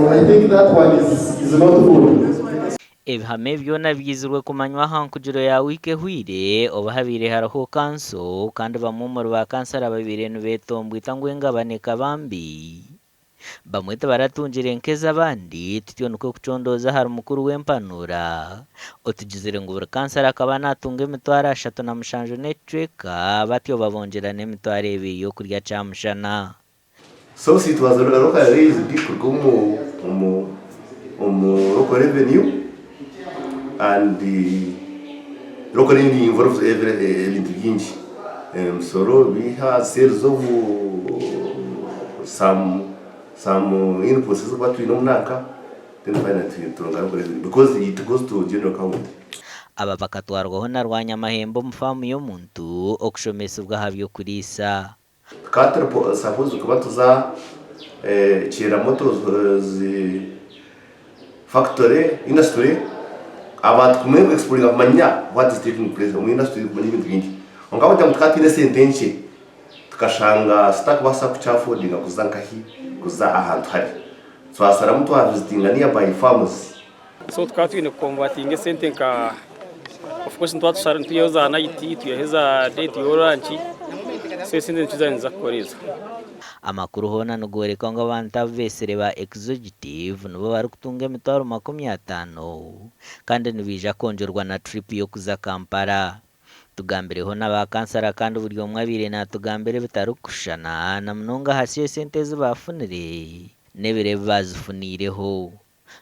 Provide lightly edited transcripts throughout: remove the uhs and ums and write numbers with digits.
So I think that one is not good. Ebihame byona byizirwe kumanywa hankujiro ya wike hwire oba habire haraho kanso kandi bamwe ba kansara babire nibetombwita ngwenga baneka bambi bamwe baratunjire nkeza abandi tutyo nuko kucondoza hari mukuru w'empanura otugizire ngo buri kansara akaba natunga emitwaro 37 n'ecweka batyo babongera n'emitwaro 2 yo kurya camushana. So it was a local raise como local revenue and the local revenue involves every ingredients. So we have sales of some inputs what we know naka then finally because it goes to general account. Aba bakatwarwaho na rwanyamahembo mu famu yo muntu okushomesa ubwahabyo kurisa. Katero suppose kuba tuza chira motos factory industry abantu kumwe exploring amanya what is taking place mu industry mu ibintu bindi ongaho cyangwa tukatine sentenche tukashanga stack basa kuchafodinga kuzankahi kuza ahantu hari so asara mtu wa visiting nearby farms so tukatine converting esente ka of course ntwatu sara ntuyoza na iti tuyaheza date yoranchi so esente ntuza koreza. Amakuru hona nugoreka ngo abantu abesere ba executive nubo bari kutunga emitwaro 50 kandi nibija konjorwa na trip yo kuza Kampala. Tugambireho n'aba kansara kandi buri omwe abire na tugambire bitarukushana na mnonga hasi esente zibafunire nebire bazifunireho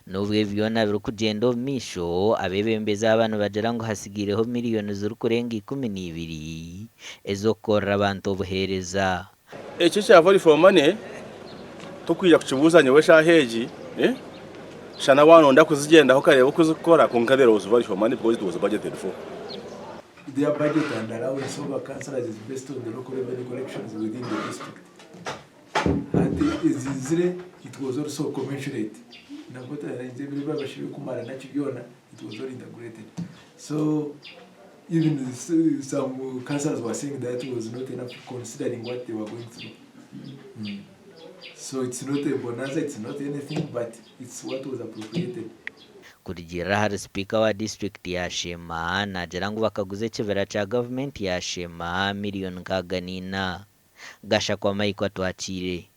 nubwe byona biri kugenda misho abebembeza abantu bagera ngo hasigireho miliyoni ziri kurenga 12 ezokora abantu obuhereza. Echo chavali for money tukwija kuchibuzanya wesha heji shana wano ndakuzigenda hokareba kuzikora kunkadera was value for money because it was budgeted for. Their budget and allowance of councillors is based on the local revenue collections within the district. And it was also commensurate. It was all integrated. So even some councillors were saying that was not enough considering what they were going through. So it's not a bonanza, it's not anything, but it's what was appropriated. Kurijira hari speaker wa district ya Sheema na jarangu bakaguze ekibira cha government ya Sheema miliyoni kaganina gasha kwa maiko twachire.